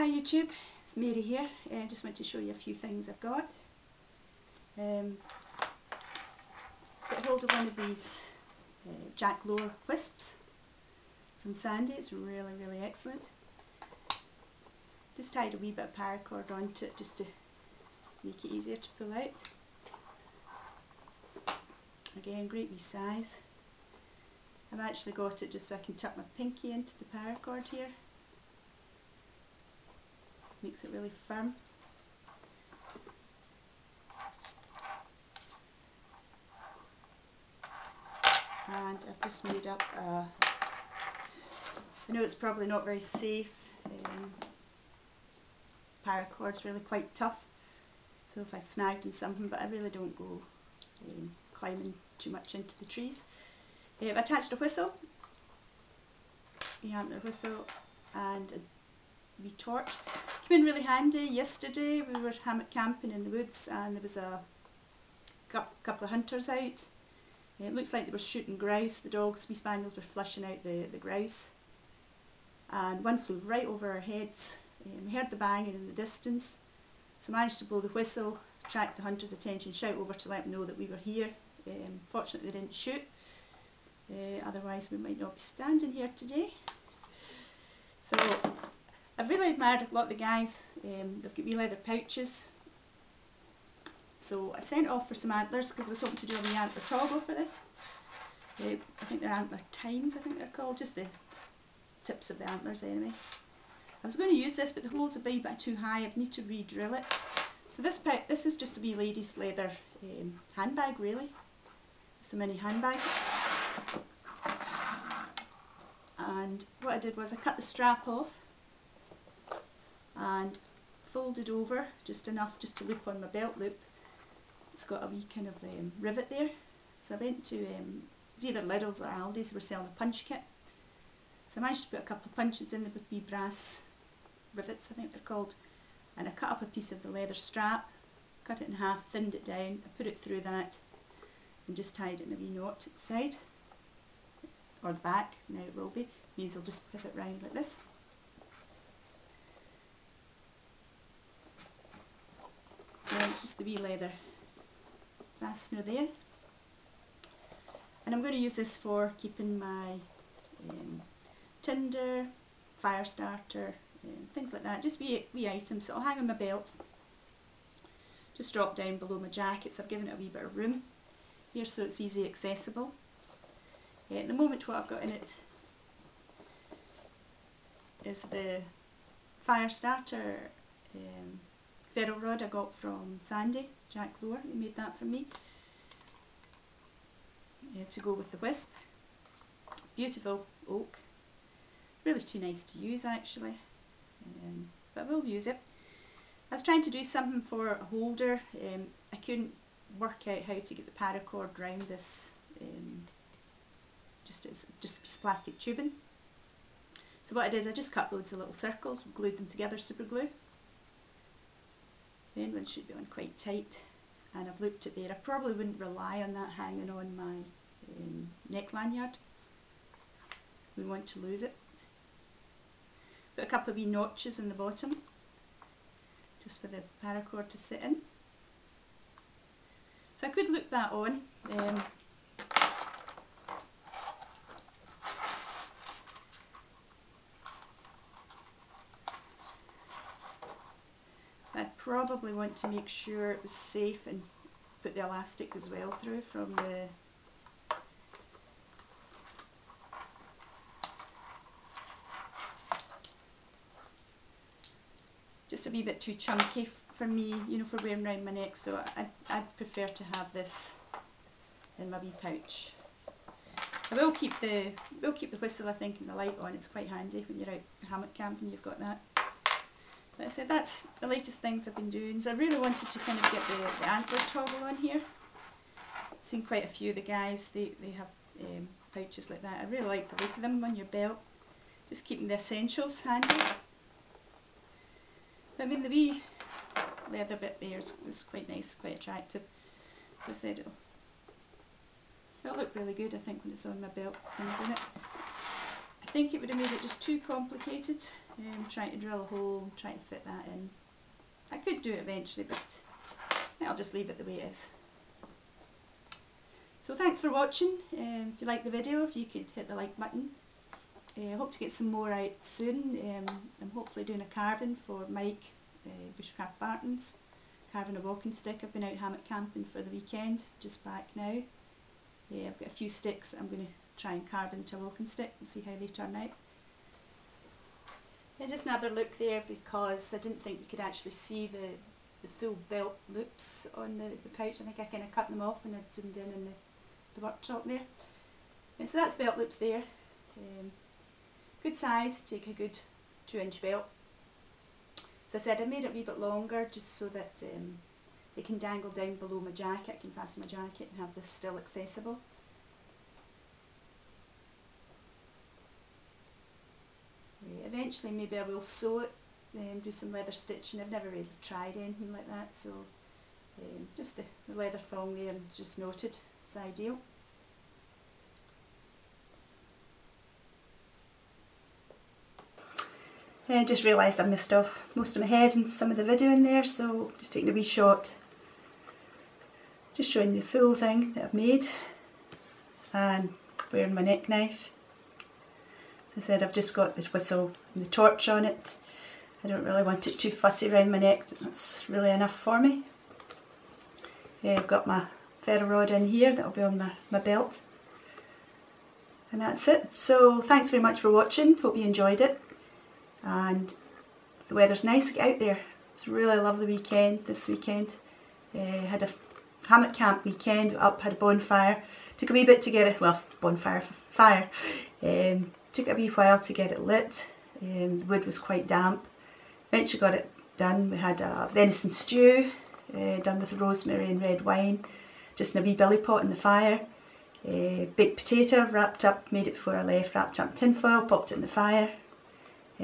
Hi YouTube, it's Mary here. I just want to show you a few things I've got. Got hold of one of these Jacklore Wisps from Sandy. It's really excellent. Just tied a wee bit of paracord onto it just to make it easier to pull out. Again, great wee size. I've actually got it just so I can tuck my pinky into the paracord here. Makes it really firm. And I've just made up I know it's probably not very safe. Paracord's really quite tough, so if I snagged in something, but I really don't go climbing too much into the trees. I've attached a whistle, the antler whistle, and a wee torch. Came in really handy yesterday. We were hammock camping in the woods and there was a couple of hunters out. It looks like they were shooting grouse. The dogs, wee spaniels, were flushing out the grouse, and one flew right over our heads. We heard the banging in the distance, so managed to blow the whistle, attract the hunters' attention, shout over to let them know that we were here. Fortunately they didn't shoot, otherwise we might not be standing here today. So I've really admired a lot of the guys. They've got wee leather pouches. So I sent off for some antlers because I was hoping to do a wee antler toggle for this. I think they're antler tines, I think they're called, just the tips of the antlers anyway. I was going to use this, but the holes are a wee bit too high. I need to re-drill it. So this is just a wee lady's leather handbag, really. Just a mini handbag. And what I did was I cut the strap off and folded over just enough just to loop on my belt loop. It's got a wee kind of rivet there. So I went to it's either Lidl's or Aldi's. They were selling a punch kit. So I managed to put a couple of punches in there with wee brass rivets, I think they're called. And I cut up a piece of the leather strap, cut it in half, thinned it down, I put it through that and just tied it in a wee knot at the side. Or the back, now it will be. Means I'll just pivot round like this. And it's just the wee leather fastener there. And I'm going to use this for keeping my tinder, fire starter, things like that, just wee items. So I'll hang on my belt, just drop down below my jackets. I've given it a wee bit of room here so it's easy accessible. At the moment what I've got in it is the fire starter ferro rod I got from Sandy, Jacklore. He made that for me to go with the wisp. Beautiful oak, really too nice to use actually, but I will use it. I was trying to do something for a holder. I couldn't work out how to get the paracord round this, just a piece of plastic tubing. So what I did, I just cut loads of little circles, glued them together, super glue. Then one should be on quite tight, and I've looped it there. I probably wouldn't rely on that hanging on my neck lanyard. We want to lose it. Put a couple of wee notches in the bottom, just for the paracord to sit in. So I could loop that on. I'd probably want to make sure it was safe and put the elastic as well through from the just a wee bit too chunky for me, you know, for wearing around my neck, so I'd prefer to have this in my wee pouch. I will keep the whistle, I think, and the light on. It's quite handy when you're out hammock camping, you've got that. But I said that's the latest things I've been doing. So I really wanted to kind of get the antler toggle on here. I've seen quite a few of the guys, they have pouches like that. I really like the look of them on your belt. Just keeping the essentials handy. But I mean the wee leather bit there is quite nice, quite attractive. As I said, it'll look really good I think when it's on my belt, things in it. I think it would have made it just too complicated, trying to drill a hole and trying to fit that in. I could do it eventually, but I'll just leave it the way it is. So thanks for watching. If you like the video, if you could hit the like button. I hope to get some more out soon. I'm hopefully doing a carving for Mike, Bushcraft Bartons, carving a walking stick. I've been out hammock camping for the weekend, just back now. I've got a few sticks that I'm going to try and carve into a walking stick and see how they turn out. Just another look there, because I didn't think you could actually see the full belt loops on the pouch. I think I kind of cut them off when I zoomed in the worktop there. And so that's belt loops there. Good size, take a good 2-inch belt. As I said, I made it a wee bit longer just so that they can dangle down below my jacket. I can fasten my jacket and have this still accessible. Eventually maybe I will sew it, do some leather stitching. I've never really tried anything like that, so just the leather thong there, just noted, is ideal. I just realised I missed off most of my head and some of the video in there, so just taking a wee shot, just showing the full thing that I've made, and wearing my neck knife. As I said, I've just got the whistle and the torch on it. I don't really want it too fussy around my neck, that's really enough for me. I've got my ferro rod in here, that'll be on my belt. And that's it. So thanks very much for watching, hope you enjoyed it. And the weather's nice, get out there. It's a really lovely weekend this weekend. Had a hammock camp weekend, up, had a bonfire. Took a wee bit to get it, well, fire. Took a wee while to get it lit. The wood was quite damp. Eventually got it done. We had a venison stew done with rosemary and red wine, just in a wee billy pot in the fire. Baked potato wrapped up, made it before I left, wrapped up in tin foil, popped it in the fire.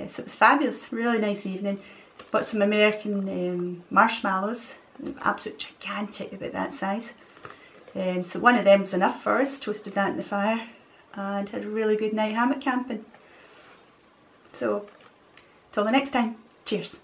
So it was fabulous, really nice evening. Got some American marshmallows, absolute gigantic, about that size. So one of them was enough for us, toasted that in the fire, and had a really good night hammock camping. So, till the next time, cheers.